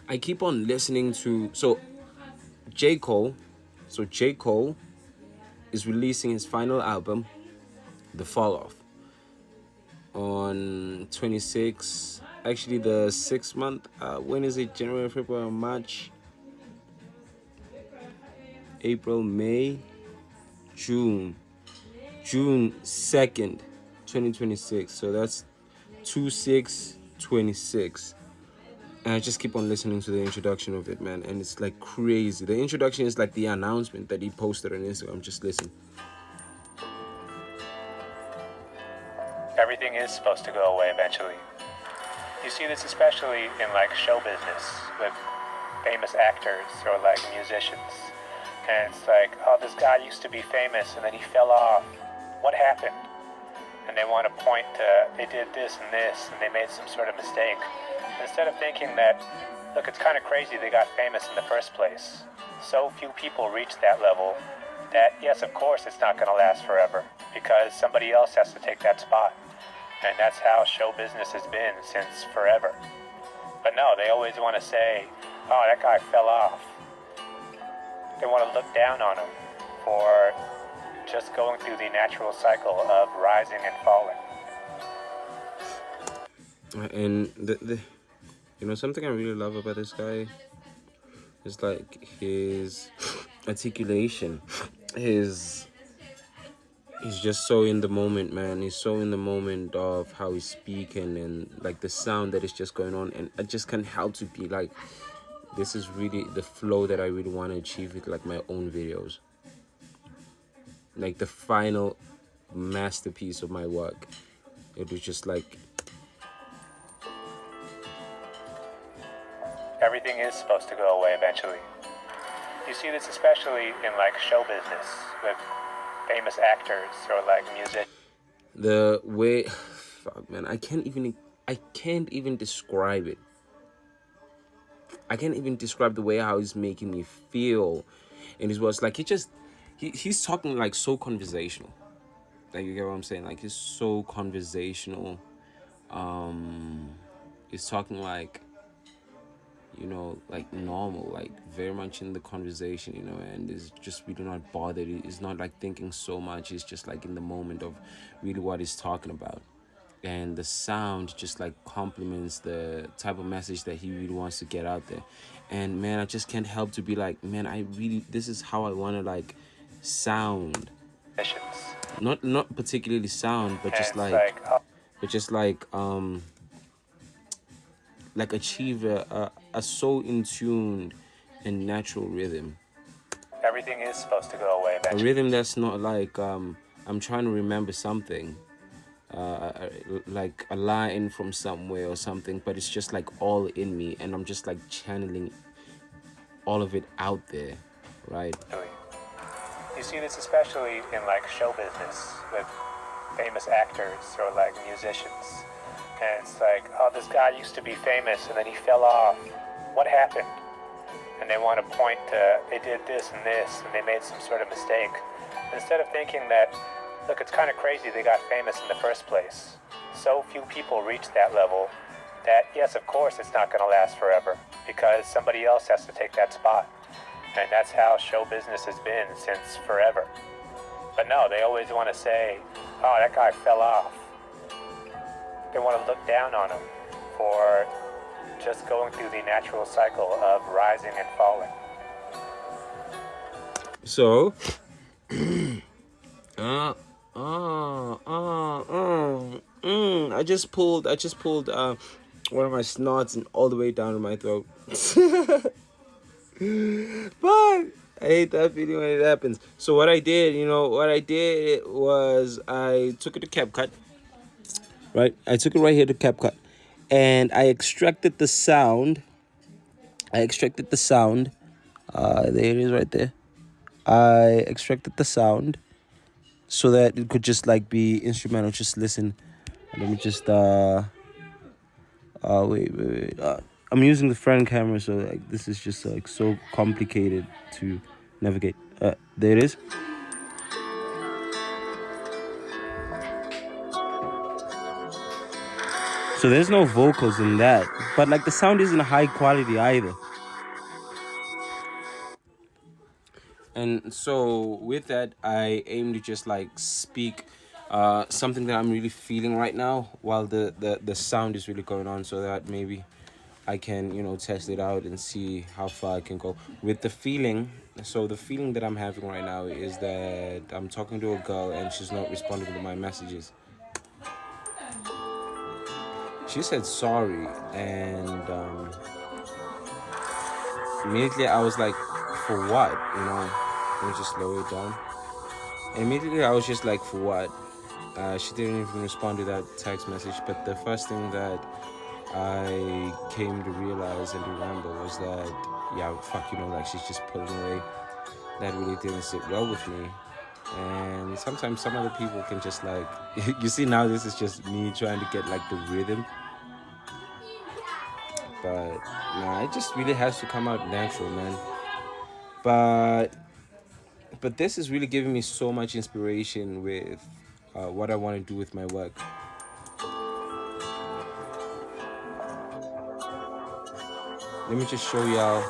I keep on listening to J. Cole. So J. Cole is releasing his final album, The Fall Off, on 26. Actually, the 6 month. When is it? January, February, March, April, May, June. June 2nd, 2026. So that's 2/6/26. And I just keep on listening to the introduction of it, man. And it's like crazy. The introduction is like the announcement that he posted on Instagram. Just listen. Everything is supposed to go away eventually. You see this especially in like show business with famous actors or like musicians. And it's like, oh, this guy used to be famous and then he fell off. What happened? And they want to point to, they did this and this and they made some sort of mistake. Instead of thinking that, look, it's kind of crazy they got famous in the first place. So few people reach that level that, yes, of course, it's not going to last forever because somebody else has to take that spot. And that's how show business has been since forever. But no, they always want to say, oh, that guy fell off. They want to look down on him for just going through the natural cycle of rising and falling. And something I really love about this guy is like his articulation. He's just so in the moment, man. He's so in the moment of how he's speaking and like the sound that is just going on. And I just can't help to be like, this is really the flow that I really want to achieve with like my own videos. Like the final masterpiece of my work. It was just like, everything is supposed to go away eventually. You see this especially in like show business with famous actors or like music. The way, fuck, man, I can't even describe it. I can't even describe the way how he's making me feel in his words. Like he's talking like so conversational. Like, you get what I'm saying? Like, he's so conversational. He's talking like, like normal, like very much in the conversation, and it's just really not bothered. He's not like thinking so much. He's just like in the moment of really what he's talking about. And the sound just like complements the type of message that he really wants to get out there. And man, I just can't help to be like, man, this is how I want to like sound. Not particularly sound, but just like achieve a so in tuned and natural rhythm. Everything is supposed to go away eventually. A rhythm that's not like I'm trying to remember something, like a line from somewhere or something, but it's just like all in me, and I'm just like channeling all of it out there, right? You see this especially in like show business with famous actors or like musicians. And it's like, oh, this guy used to be famous and then he fell off. What happened? And they want to point to, they did this and this and they made some sort of mistake. Instead of thinking that, look, it's kind of crazy they got famous in the first place. So few people reach that level that, yes, of course, it's not going to last forever because somebody else has to take that spot. And that's how show business has been since forever. But no, they always want to say, oh, that guy fell off. They want to look down on him for just going through the natural cycle of rising and falling. So, I just pulled one of my snots and all the way down to my throat. But I hate that feeling when it happens. So what I did was I took it to CapCut. Right? I took it right here to CapCut. And I extracted the sound. There it is right there. I extracted the sound so that it could just like be instrumental. Just listen. Let me just wait. I'm using the front camera, so like this is just like so complicated to navigate. There it is. So there's no vocals in that. But like the sound isn't high quality either. And so with that, I aim to just like speak something that I'm really feeling right now while the sound is really going on, so that maybe I can, test it out and see how far I can go with the feeling. So the feeling that I'm having right now is that I'm talking to a girl and she's not responding to my messages. She said sorry, and immediately I was like, for what? Let me just slow it down. Immediately I was just like, for what? She didn't even respond to that text message. But the first thing that I came to realize and remember was that, yeah, fuck, like she's just pulling away. That really didn't sit well with me. And sometimes some other people can just like, you see, now this is just me trying to get like the rhythm. But nah, it just really has to come out natural, man. But this is really giving me so much inspiration with what I want to do with my work. Let me just show y'all.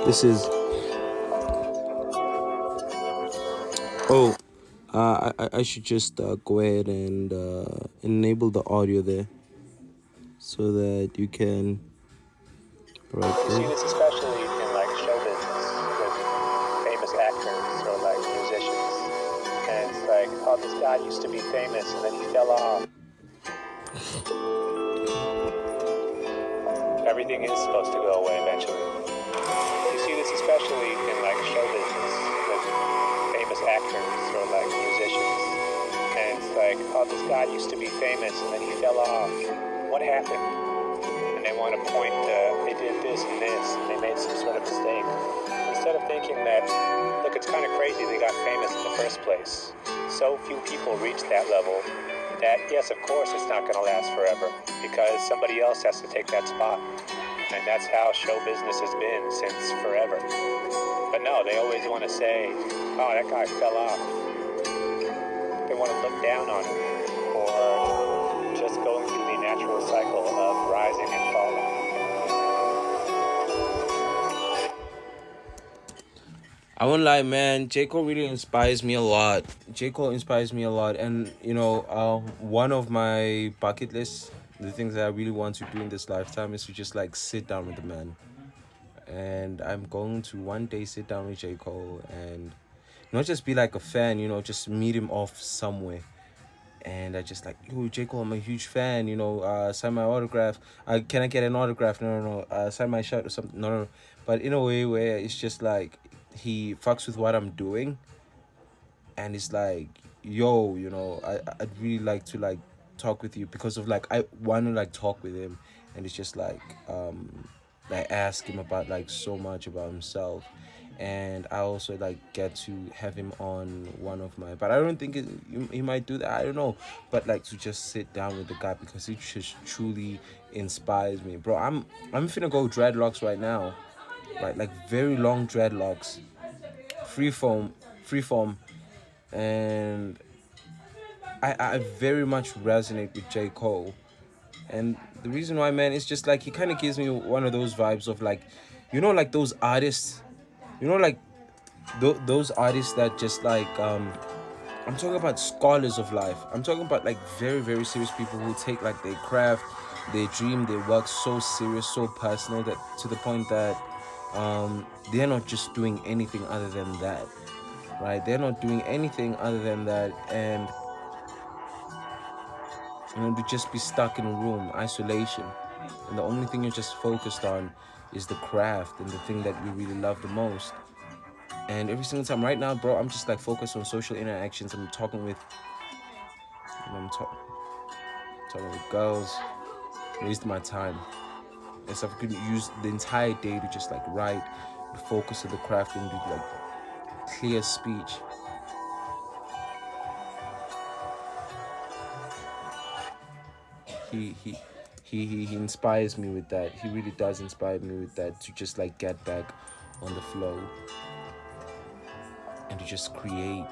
This is. Oh, I should just go ahead and enable the audio there, so that you can. You see this especially in like show business with famous actors or like musicians, and it's like, oh, this guy used to be famous and then he fell off. Everything is supposed to go away eventually. You see this especially in like show business with famous actors or like musicians, and it's like, oh, this guy used to be famous and then he fell off. What happened? And they want to point they did this and this, and they made some sort of mistake. Instead of thinking that, look, it's kind of crazy they got famous in the first place. So few people reach that level that, yes, of course, it's not going to last forever because somebody else has to take that spot. And that's how show business has been since forever. But no, they always want to say, oh, that guy fell off. They want to look down on him, or just going through the natural cycle of rising and falling. I won't lie, man. J. Cole really inspires me a lot. And one of my bucket lists, the things that I really want to do in this lifetime, is to just like sit down with the man. And I'm going to one day sit down with J. Cole and not just be like a fan, just meet him off somewhere. And I just like, yo, J. Cole, I'm a huge fan, sign my autograph. Can I get an autograph? No. Sign my shirt or something. No. But in a way where it's just like, he fucks with what I'm doing. And it's like, yo, I'd really like to like talk with you, because of like, I want to like talk with him. And it's just like, I ask him about like so much about himself. And I also like get to have him on one of my, but I don't think he might do that, I don't know, but like to just sit down with the guy, because he just truly inspires me, bro. I'm finna go dreadlocks right now, right? Like very long dreadlocks, freeform, and I very much resonate with J. Cole. And the reason why, man, it's just like he kind of gives me one of those vibes of like, like those artists, like those artists that just like, I'm talking about scholars of life. I'm talking about like very, very serious people who take like their craft, their dream, their work so serious, so personal, that to the point that they're not just doing anything other than that, right? They're not doing anything other than that. And to just be stuck in a room, isolation, and the only thing you're just focused on is the craft and the thing that you really love the most. And every single time right now, bro, I'm just like focused on social interactions. I'm talking with, talking with girls, wasting my time. And so I could use the entire day to just like write, focus on the craft, and do like clear speech. He inspires me with that. He really does inspire me with that, to just like get back on the flow and to just create